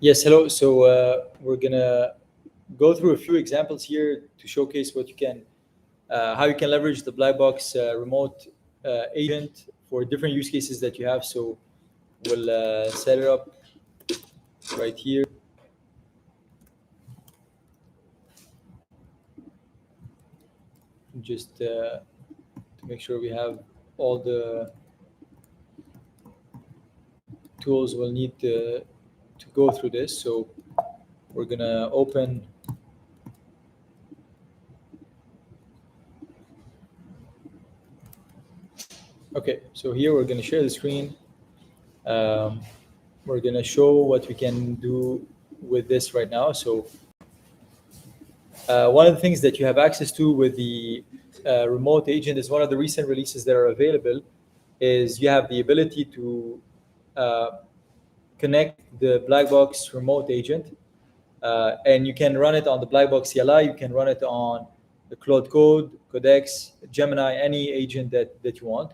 Yes, hello. So we're gonna go through a few examples here to showcase how you can leverage the black box remote agent for different use cases that you have. So we'll set it up right here. Just to make sure we have all the tools we'll need to go through this. So we're gonna open. Okay, so here we're gonna share the screen. Um, we're gonna show what we can do with this right now. So one of the things that you have access to with the remote agent is one of the recent releases that are available is you have the ability to uh, connect the black box remote agent, and you can run it on the black box CLI. You can run it on the Cloud Code, Codex, Gemini, any agent that you want.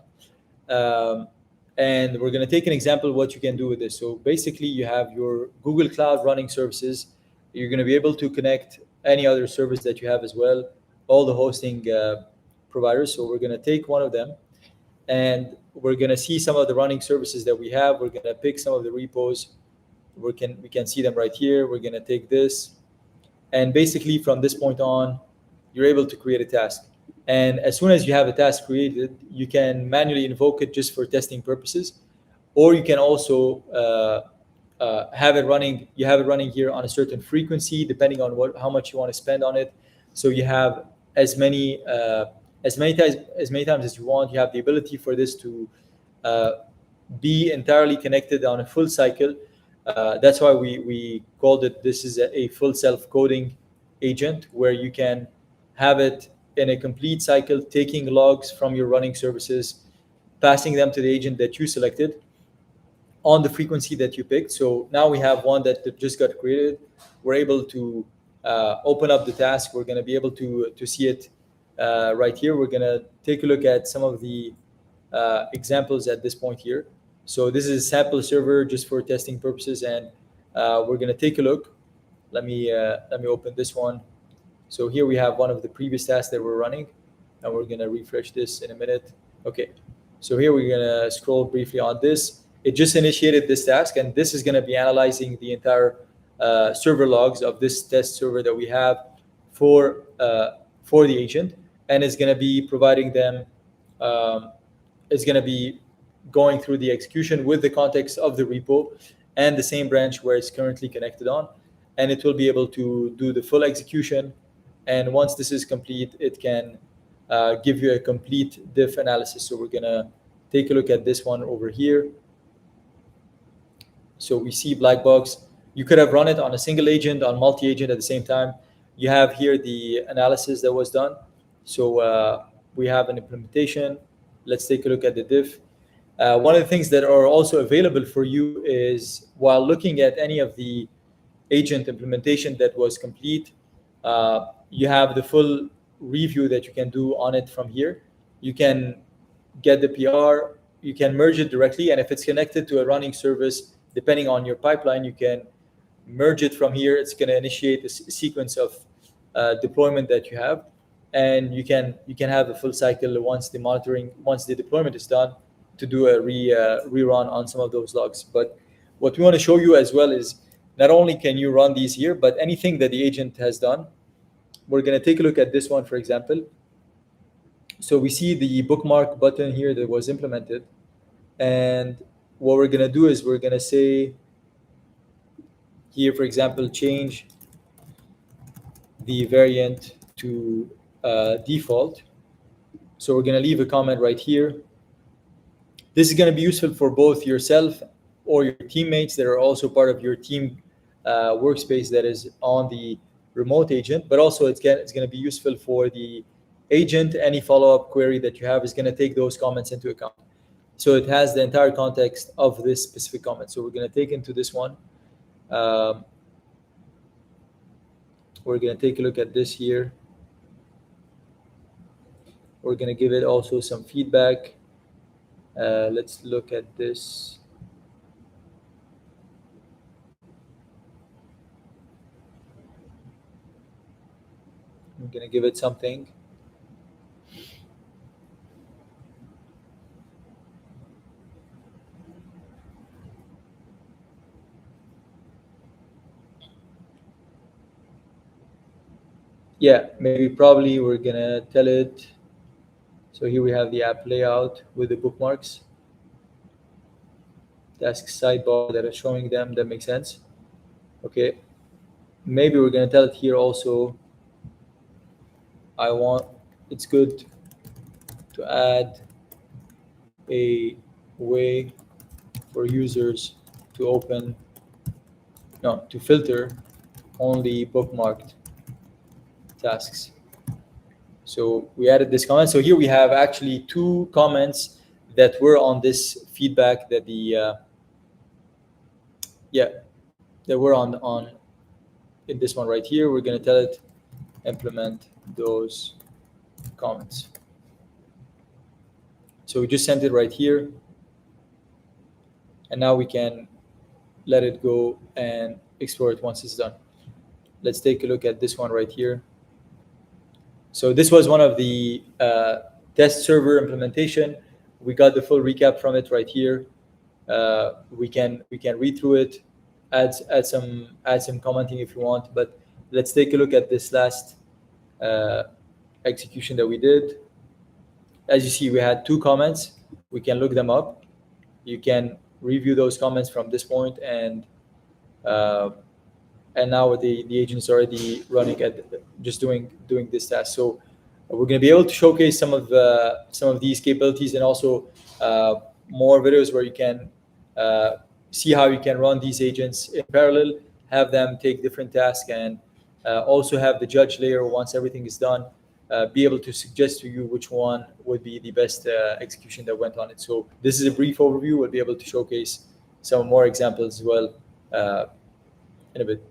And we're going to take an example of what you can do with this. So basically, you have your Google Cloud running services. You're going to be able to connect any other service that you have as well, all the hosting providers. So we're going to take one of them, and we're going to see some of the running services that we have. We're going to pick some of the repos. We can see them right here. We're going to take this, and basically from this point on, you're able to create a task. And as soon as you have a task created, you can manually invoke it just for testing purposes, or you can also have it running. You have it running here on a certain frequency, depending on how much you want to spend on it. So you have as many times as you want. You have the ability for this to uh, be entirely connected on a full cycle. That's why we called it. This is a full self-coding agent where you can have it in a complete cycle, taking logs from your running services, passing them to the agent that you selected on the frequency that you picked. So now we have one that just got created. We're able to open up the task. We're going to be able to see it right here. We're going to take a look at some of the examples at this point here. So this is a sample server just for testing purposes, and we're going to take a look. Let me open this one. So here we have one of the previous tasks that we're running, and we're going to refresh this in a minute. Okay, so here we're going to scroll briefly on this. It just initiated this task, and this is going to be analyzing the entire server logs of this test server that we have for the agent, and it's going to be providing them. It's going to be going through the execution with the context of the repo and the same branch where it's currently connected on, and it will be able to do the full execution. And once this is complete, it can give you a complete diff analysis. So we're gonna take a look at this one over here. So we see black box. You could have run it on a single agent, on multi-agent at the same time. You have here the analysis that was done. So we have an implementation. Let's take a look at the diff. One of the things that are also available for you is while looking at any of the agent implementation that was complete, you have the full review that you can do on it from here. You can get the PR, you can merge it directly, and if it's connected to a running service, depending on your pipeline, you can merge it from here. It's going to initiate a sequence of deployment that you have, and you can have a full cycle once the deployment is done, to do a rerun on some of those logs. But what we want to show you as well is not only can you run these here, but anything that the agent has done. We're going to take a look at this one, for example. So we see the bookmark button here that was implemented. And what we're going to do is we're going to say here, for example, change the variant to default. So we're going to leave a comment right here. This is going to be useful for both yourself or your teammates that are also part of your team workspace that is on the remote agent, but also it's going to be useful for the agent. Any follow-up query that you have is going to take those comments into account. So it has the entire context of this specific comment. So we're going to take into this one. We're going to take a look at this here. We're going to give it also some feedback. Let's look at this. I'm gonna give it something. Yeah, maybe probably we're gonna tell it. So here we have the app layout with the bookmarks, task sidebar that are showing them. That makes sense. Okay, maybe we're gonna tell it here also. I want. It's good to add a way for users to open, no, to filter only bookmarked tasks. So we added this comment. So here we have actually two comments that were on this feedback that the yeah, that were on in this one right here. We're gonna tell it implement those comments. So we just sent it right here, and now we can let it go and explore it once it's done. Let's take a look at this one right here. So this was one of the test server implementation. We got the full recap from it right here. We can read through it, add some commenting if you want. But let's take a look at this last uh, execution that we did. As you see, we had two comments. We can look them up. You can review those comments from this point, uh, and now the agent is already running at just doing this task. So we're going to be able to showcase some of these capabilities, and also more videos where you can uh, see how you can run these agents in parallel, have them take different tasks, and also have the judge layer once everything is done. Be able to suggest to you which one would be the best execution that went on it. So this is a brief overview. We'll be able to showcase some more examples as well in a bit.